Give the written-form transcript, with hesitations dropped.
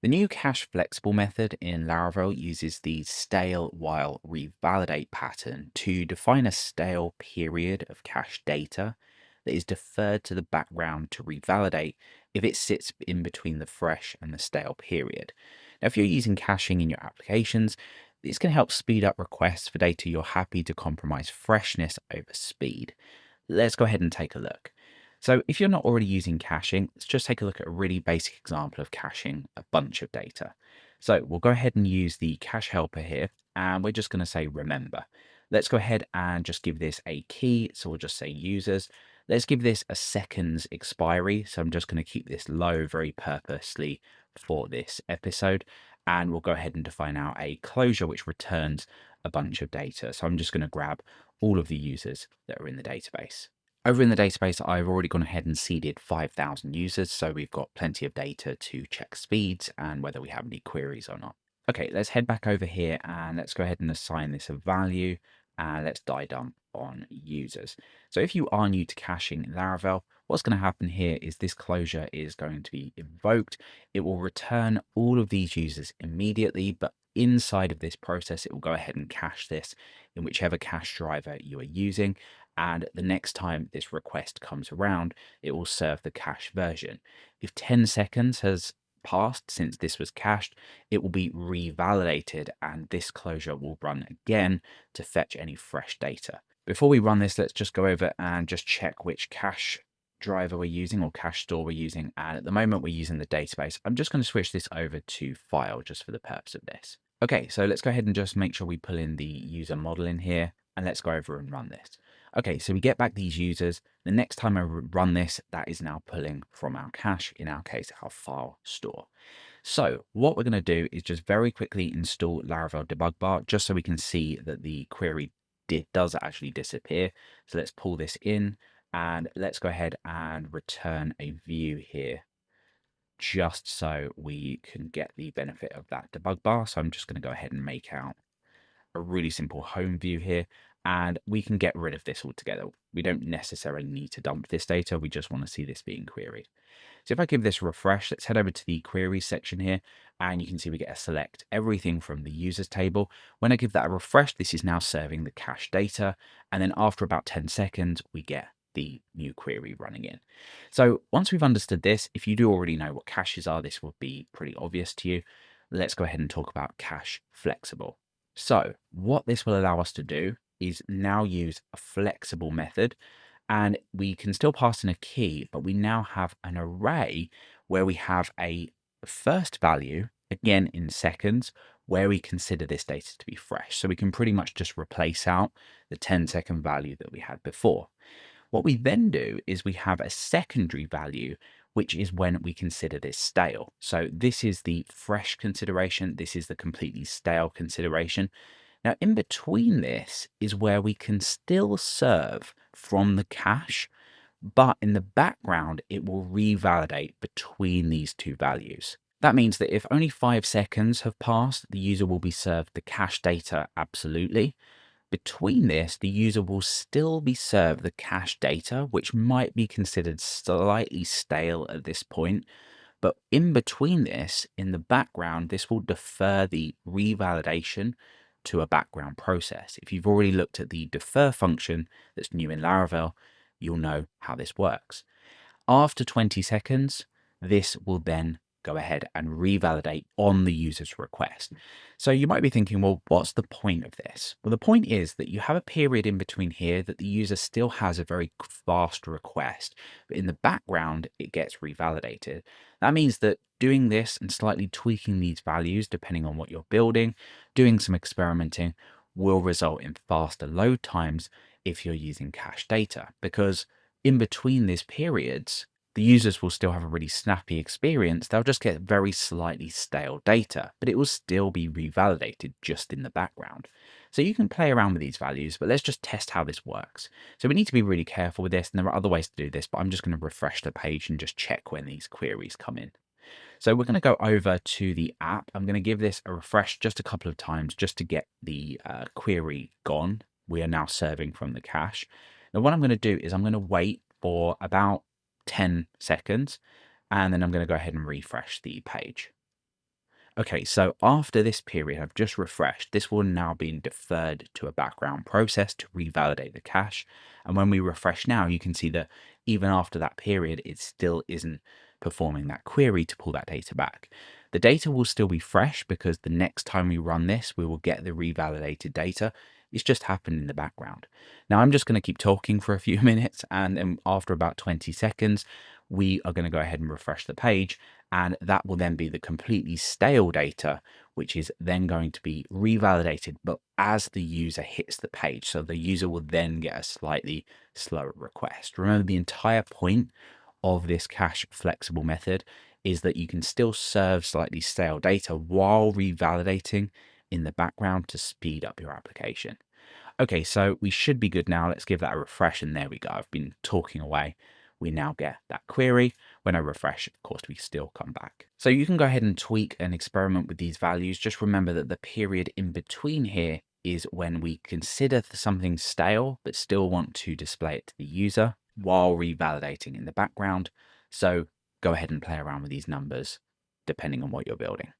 The new cache flexible method in Laravel uses the stale while revalidate pattern to define a stale period of cache data that is deferred to the background to revalidate if it sits in between the fresh and the stale period. Now, if you're using caching in your applications, this can help speed up requests for data you're happy to compromise freshness over speed. Let's go ahead and take a look. So if you're not already using caching, let's just take a look at a really basic example of caching a bunch of data. So we'll go ahead and use the cache helper here, and we're just going to say remember. Let's go ahead and just give this a key. So we'll just say users. Let's give this a seconds expiry. So I'm just going to keep this low very purposely for this episode. And we'll go ahead and define out a closure which returns a bunch of data. So I'm just going to grab all of the users that are in the database. Over in the database, I've already gone ahead and seeded 5,000 users, so we've got plenty of data to check speeds and whether we have any queries or not. Okay, let's head back over here and let's go ahead and assign this a value, and let's die dump on users. So if you are new to caching in Laravel, what's going to happen here is this closure is going to be invoked. It will return all of these users immediately, but inside of this process, it will go ahead and cache this in whichever cache driver you are using. And the next time this request comes around, it will serve the cache version. If 10 seconds has passed since this was cached, it will be revalidated and this closure will run again to fetch any fresh data. Before we run this, let's just go over and just check which cache driver we're using or cache store we're using. And at the moment we're using the database. I'm just going to switch this over to file just for the purpose of this. Okay, so let's go ahead and just make sure we pull in the user model in here and let's go over and run this. Okay, so we get back these users. The next time I run this, that is now pulling from our cache, in our case, our file store. So what we're going to do is just very quickly install Laravel debug bar, just so we can see that the query does actually disappear. So let's pull this in and let's go ahead and return a view here, just so we can get the benefit of that debug bar. So I'm just going to go ahead and make out a really simple home view here, and we can get rid of this altogether. We don't necessarily need to dump this data. We just want to see this being queried. So if I give this a refresh, let's head over to the queries section here, and you can see we get a select everything from the users table. When I give that a refresh, this is now serving the cache data. And then after about 10 seconds, we get the new query running in. So once we've understood this, if you do already know what caches are, this will be pretty obvious to you. Let's go ahead and talk about cache flexible. So what this will allow us to do is now use a flexible method, and we can still pass in a key, but we now have an array where we have a first value, again in seconds, where we consider this data to be fresh. So we can pretty much just replace out the 10-second value that we had before. What we then do is we have a secondary value, which is when we consider this stale. So this is the fresh consideration. This is the completely stale consideration. Now, in between this is where we can still serve from the cache, but in the background, it will revalidate between these two values. That means that if only 5 seconds have passed, the user will be served the cache data absolutely. Between this, the user will still be served the cache data, which might be considered slightly stale at this point. But in between this, in the background, this will defer the revalidation to a background process. If you've already looked at the defer function that's new in Laravel, you'll know how this works. After 20 seconds, this will then go ahead and revalidate on the user's request. So you might be thinking, well, what's the point of this? Well, the point is that you have a period in between here that the user still has a very fast request, but in the background, it gets revalidated. That means that doing this and slightly tweaking these values, depending on what you're building, doing some experimenting, will result in faster load times if you're using cache data, because in between these periods, the users will still have a really snappy experience. They'll just get very slightly stale data, but it will still be revalidated just in the background. So you can play around with these values, but let's just test how this works. So we need to be really careful with this, and there are other ways to do this, but I'm just going to refresh the page and just check when these queries come in. So we're going to go over to the app. I'm going to give this a refresh just a couple of times just to get the query gone. We are now serving from the cache. Now what I'm going to do is I'm going to wait for about 10 seconds, and then I'm going to go ahead and refresh the page. Okay, so after this period, I've just refreshed. This will now be deferred to a background process to revalidate the cache. And when we refresh now, you can see that even after that period, it still isn't performing that query to pull that data back. The data will still be fresh because the next time we run this, we will get the revalidated data. It's just happened in the background. Now, I'm just going to keep talking for a few minutes, and then after about 20 seconds, we are going to go ahead and refresh the page, and that will then be the completely stale data, which is then going to be revalidated, but as the user hits the page. So the user will then get a slightly slower request. Remember, the entire point of this cache flexible method is that you can still serve slightly stale data while revalidating in the background to speed up your application. Okay, so we should be good now. Let's give that a refresh, and there we go. I've been talking away. We now get that query. When I refresh, of course, we still come back. So you can go ahead and tweak and experiment with these values. Just remember that the period in between here is when we consider something stale, but still want to display it to the user while revalidating in the background. So go ahead and play around with these numbers depending on what you're building.